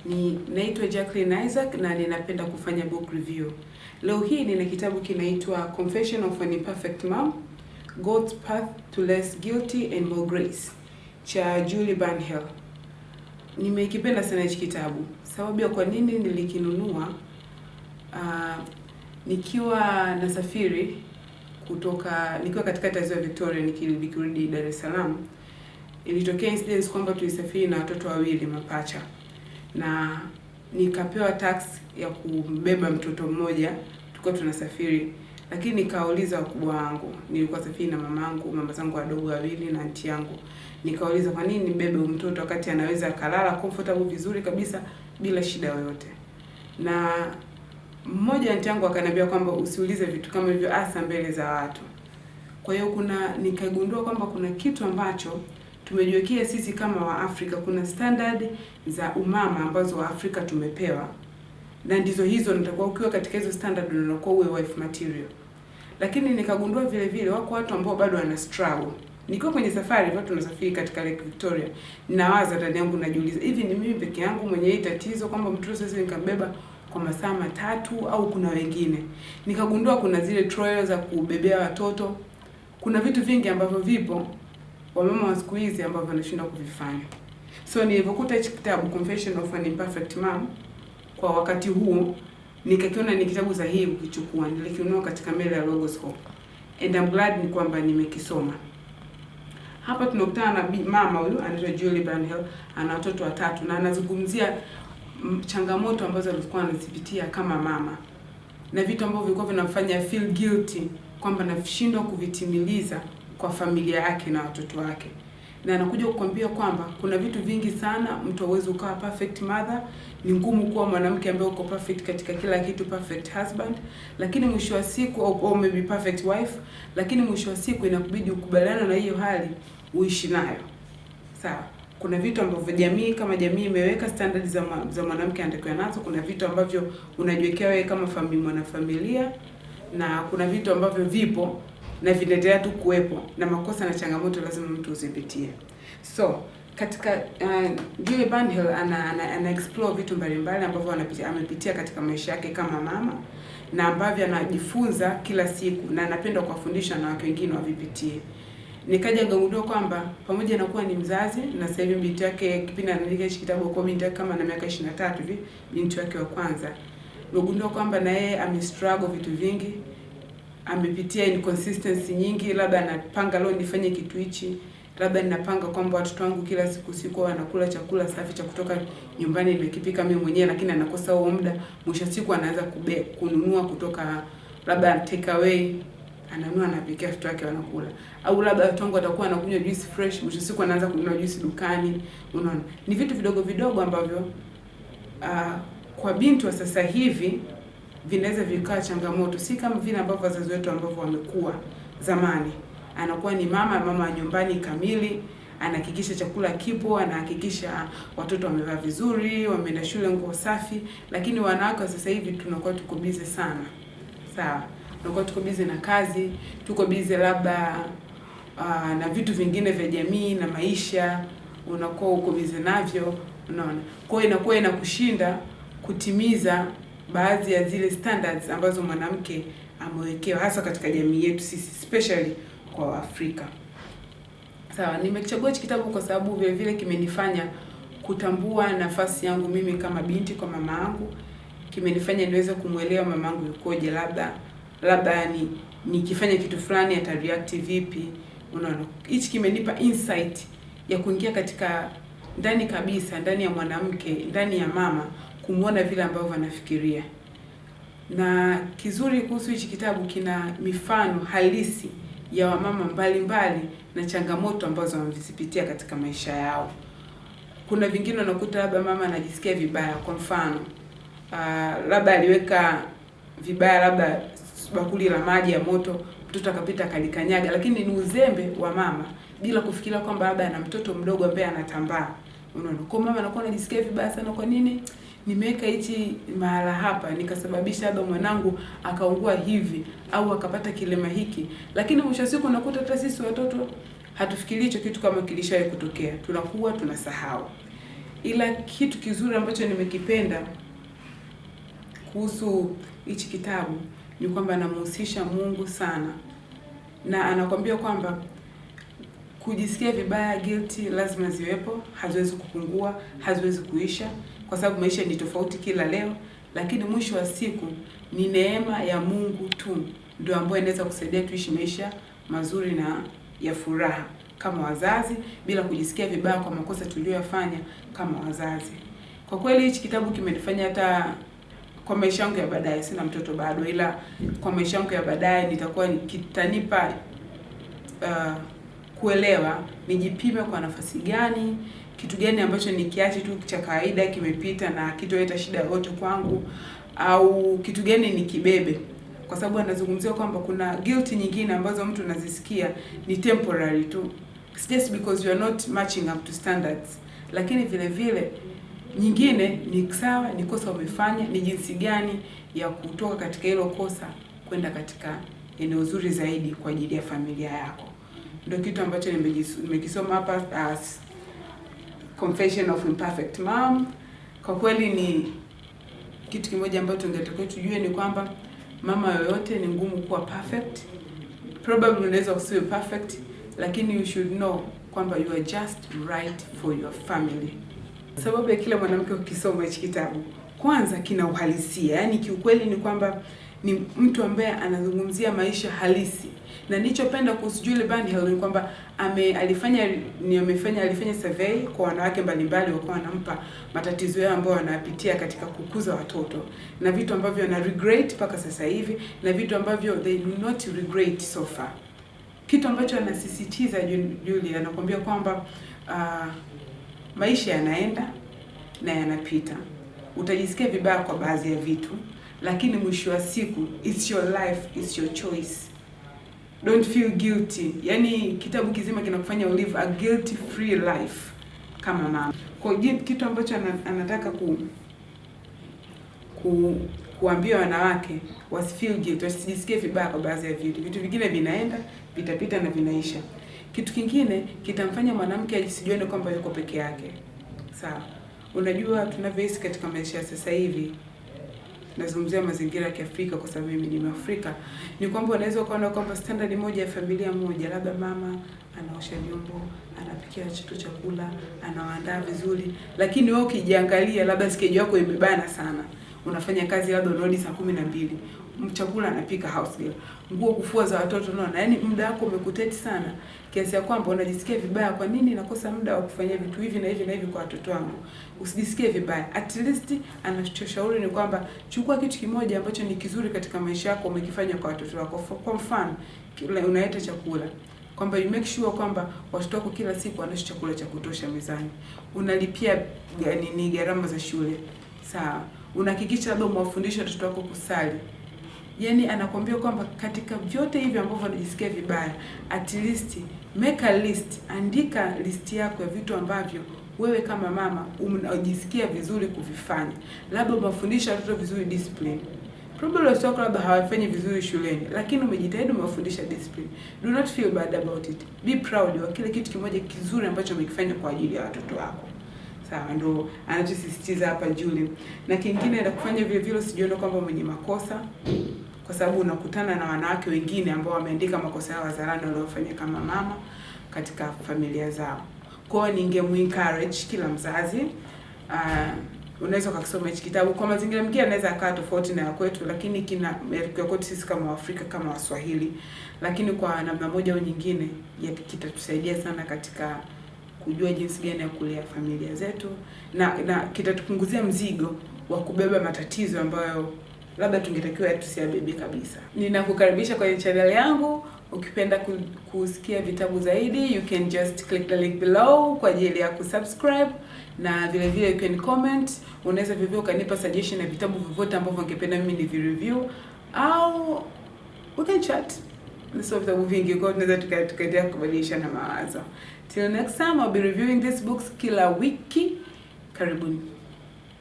Naitwa Jacqueline Isaac na ninapenda kufanya book review. Leo hii nina kitabu kinaitwa Confession of an Imperfect Mom, God's Path to Less Guilty and More Grace cha Julie Burnhill. Nimekipenda sana hichi kitabu. Sababu ya kwa nini nilikinunua, nikiwa nasafiri nikiwa katika ziwa Victoria nikirudi Dar es Salaam, ilitokea incident kwamba tulisafiri na watoto wawili mapacha. Na nikapewa tax ya kubeba mtoto mmoja, tulikuwa tunasafiri, lakini nikauliza wakubwa wangu, nilikuwa safiri na mama zangu wadogo wawili na aunti yangu. Nikauliza kwa nini nibebe mtoto wakati anaweza akalala comfortable vizuri kabisa bila shida yoyote. Na mmoja aunti yangu akaniambia kwamba usiulize vitu kama hivyo hasa mbele za watu. Kwa hiyo nikagundua kwamba kuna kitu ambacho tumejiwekea sisi kama wa Afrika. Kuna standard za umama ambazo wa Afrika tumepewa, na ndizo hizo nitakuwa ukiwa katika hizo standard unakuwa uwe wife material. Lakini nikagundua vile vile wako watu ambao bado wana struggle. Nikiwa kwenye safari, watu tunasafiri katika Lake Victoria, ninawaza ndani yangu, najiuliza, hivi ni mimi peke yangu mwenye hii tatizo kwamba mtoto sasa nikambeba kwa masaa matatu au kuna wengine? Nikagundua kuna zile trials za kubebea watoto. Kuna vitu vingi ambavyo vipo wamama wa siku hizi ambao wanashindwa kuvifanya. So nilipokuta hichi kitabu Confession of an Imperfect Mom kwa wakati huo, nikakiona ni kitabu sahihi kukichukua. Nilikinunua katika mele ya Logos Hope. And I'm glad ni kwamba nimekisoma. Hapa tunakutana na mama huyu anaitwa Julie Burnhill, ana watoto watatu na anazungumzia changamoto ambazo alikuwa anazipitia kama mama. Na vitu ambavyo vilikuwa vinamfanya feel guilty kwamba anashindwa kuvitimiliza kwa familia yake na watoto wake. Na anakuja kukwambia kwamba kuna vitu vingi sana, mtu hawezi ukawa perfect mother, ni ngumu kuwa mwanamke ambaye uko perfect katika kila kitu, perfect husband, lakini mwisho wa siku au maybe perfect wife, lakini mwisho wa siku inakubidi ukubaliana na hiyo hali, uishi nayo. Sawa. Kuna vitu ambavyo jamii kama jamii imeweka standards za mwanamke anatakiwa nazo, kuna vitu ambavyo unajiwekea wewe kama mwanafamilia, na kuna vitu ambavyo vipo na vinaendelea tu kuwepo, na makosa na changamoto lazima mtu uzipitie. So katika Julie Burnhill ana explore vitu mbalimbali ambavyo amepitia katika maisha yake kama mama, na ambavyo anajifunza kila siku, na anapenda kuwafundisha na watu wengine wavipitie. Nikaja ngagundua kwamba pamoja na kuwa ni mzazi, na sasa hivi binti yake kipindi anaandika hichi kitabu kwa binti yake kama na miaka 23 hivi, binti yake wa kwanza, ngagundua kwamba na yeye amestruggle vitu vingi, amepitia inconsistency nyingi. Labda anapanga leo nifanye kitu hichi, labda ninapanga kwamba watoto wangu kila siku wanakula chakula safi cha kutoka nyumbani nimekipika mimi mwenyewe, lakini anakosa huo muda. Mwisho siku anaanza kununua kutoka labda take away, ananunua anapikia watoto wake wanakula. Au labda watoto wangu watakuwa wanakunywa juice fresh, mwisho siku anaanza kununua juice dukani. Unaona, ni vitu vidogo vidogo ambavyo kwa binti wa sasa hivi vinaweza vikawa changamoto, si kama vile ambavyo wazazi wetu ambavyo wamekuwa zamani. Anakuwa ni mama wa nyumbani kamili, anahakikisha chakula kipo, anahakikisha watoto wamevaa vizuri, wameenda shule nguo safi. Lakini wanawake sasa hivi tunakuwa tuko busy sana. Sawa, tunakuwa tuko busy na kazi, tuko busy labda na vitu vingine vya jamii na maisha, unakuwa uko busy navyo, unaona. Kwa hiyo inakuwa inakushinda kutimiza baadhi ya zile standards ambazo mwanamke amewekewa, hasa katika jamii yetu sisi, especially kwa Afrika. Sawa, nimechagua hichi kitabu kwa sababu vile vile kimenifanya kutambua nafasi yangu mimi kama binti kwa mama yangu. Kimenifanya niweze kumuelewa mama yangu yukoje, labda nikifanya kitu fulani atareact vipi. Unaona, hichi kimenipa insight ya kuingia katika ndani kabisa, ndani ya mwanamke, ndani ya mama, kumuona vile ambavyo anafikiria. Na kizuri kuhusu hichi kitabu, kina mifano halisi ya wamama mbalimbali na changamoto ambazo wamezipitia katika maisha yao. Kuna vingine unakuta labda mama anajisikia vibaya, kwa mfano labda aliweka vibaya labda bakuli la maji ya moto, mtoto akapita akalikanyaga, lakini ni uzembe wa mama bila kufikiria kwamba labda ana mtoto mdogo ambaye anatambaa. Unaona, kwa mama anakuwa anajisikia vibaya sana, kwa nini nimeweka hichi mahala hapa nikasababisha labda mwanangu akaungua hivi au akapata kilema hiki. Lakini mwisho siku unakuta hata sisi watoto hatufikiri hicho kitu kama kilishawahi kutokea, tunakuwa tunasahau. ila kitu kizuri ambacho nimekipenda kuhusu hichi kitabu ni kwamba anamhusisha Mungu sana, na anakwambia kwamba kujisikia vibaya, guilty, lazima ziwepo, haziwezi kupungua, haziwezi kuisha, kwa sababu maisha ni tofauti kila leo, lakini mwisho wa siku ni neema ya Mungu tu ndio ambayo inaweza kusaidia tuishi maisha mazuri na ya furaha kama wazazi, bila kujisikia vibaya kwa makosa tuliyofanya kama wazazi. Kwa kweli hichi kitabu kimenifanya hata kwa maisha yangu ya baadaye, sina mtoto bado, ila kwa maisha yangu ya baadaye nitakuwa kitanipa kuelewa nijipime kwa nafasi gani, kitu gani ambacho nikiache tu cha kawaida kimepita na kitoleta shida yoyote kwangu, au kitu gani nikibebe. Kwa sababu anazungumzia kwamba kuna guilt nyingine ambazo mtu anazisikia ni temporary tu, it's just because you are not matching up to standards, lakini vile vile nyingine ni sawa, ni kosa umefanya, ni jinsi gani ya kutoka katika hilo kosa kwenda katika eneo zuri zaidi kwa ajili ya familia yako. Ndio kitu ambacho nimekisoma hapa as Confession of Imperfect Mom. Kwa kweli ni kitu kimoja ambacho tungetakiwa tujue ni kwamba mama yoyote ni ngumu kuwa perfect. Probably unaweza usiwe perfect, lakini you should know kwamba you are just right for your family. Sababu ya kila mwanamke ukisoma hichi kitabu, kwanza kina uhalisia. Yaani kiukweli ni kwamba ni mtu ambaye anazungumzia maisha halisi. Na nilichopenda kuhusu Julie Banhill ni kwamba alifanya survey kwa wanawake mbalimbali, walikuwa wanampa matatizo yao ambayo wanapitia katika kukuza watoto, na vitu ambavyo wana regret mpaka sasa hivi, na vitu ambavyo they do not regret so far. Kitu ambacho anasisitiza Julie, anakuambia kwamba maisha yanaenda na yanapita. Utajisikia vibaya kwa baadhi ya vitu, lakini mwisho wa siku it's your life, it's your choice. Don't feel guilty. Yaani kitabu kizima kinakufanya live a guilty free life kama mama. Kwa hiyo kitu ambacho anataka kuambia wanawake wasifeel guilty, wasijisikie vibaya kwa baadhi ya vitu. Vitu vingine vinaenda, vitapita na vinaisha. Kitu kingine kitamfanya mwanamke asijione kwamba yuko peke yake. Sawa. Unajua tunavyoishi katika maisha ya sasa hivi, nazungumzia mazingira ya Kiafrika kwa sababu mimi ni Mwafrika, ni kwamba unaweza kuona kwamba standard moja ya familia moja, labda mama anaosha vyombo, anapikia watoto chakula, anawaandaa vizuri, lakini wewe ukijiangalia labda schedule yako imebana sana. Unafanya kazi labda unarudi saa 12, chakula anapika house girl, nguo kufua za watoto, unaona, yaani muda wako umekuteti sana kiasi ya kwamba unajisikia vibaya, kwa nini nakosa muda wa kufanya vitu hivi na hivi na hivi kwa watoto wangu. Usijisikie vibaya. At least anachoshauri ni kwamba chukua kitu kimoja ambacho ni kizuri katika maisha yako umekifanya kwa watoto wako. Kwa mfano, unaleta chakula, kwamba you make sure kwamba watoto wako kila siku wanaishi chakula cha kutosha mezani. Unalipia ni gharama za shule. Sawa. Unahakikisha labda umewafundisha watoto wako kusali. Yaani anakuambia kwamba katika vyote hivi ambavyo unajisikia vibaya, at least make a list, andika list yako ya vitu ambavyo wewe kama mama unajisikia vizuri kuvifanya. Labda umewafundisha watoto vizuri discipline. Probably watoto wako labda hawafanyi vizuri shuleni, lakini umejitahidi umewafundisha discipline. Do not feel bad about it. Be proud wa kile kitu kimoja kizuri ambacho umekifanya kwa ajili ya watoto wako. Sawa, ndo anachosisitiza hapa Julie. Na kingine na kufanya vile vile usijione kwamba mwenye makosa, kwa sababu unakutana na wanawake wengine ambao wameandika makosa yao hadharani waliofanya kama mama katika familia zao. Kwa hiyo ningemuencourage kila mzazi, unaweza kusoma hichi kitabu. Kwa mazingira mengine anaweza akawa tofauti na kwetu, lakini kina kwetu sisi kama Waafrika, kama Waswahili, lakini kwa namna moja au nyingine kitatusaidia sana katika kujua jinsi gani ya kulea familia zetu, na kitatupunguzia mzigo wa kubeba matatizo ambayo labda tungetakiwa tusiyabebe kabisa. Ninakukaribisha kwenye channel yangu. Ukipenda kusikia vitabu zaidi, you can just click the link below kwa ajili ya kusubscribe, na vile vile you can comment. Unaweza vivyo ukanipa suggestion ya vitabu vyovyote ambavyo ungependa mimi ni review, au we can chat. Nisome vitabu vingi, kwa tunaweza tukaendelea kubadilishana mawazo. Till next time, I'll be reviewing these books kila wiki. Karibuni.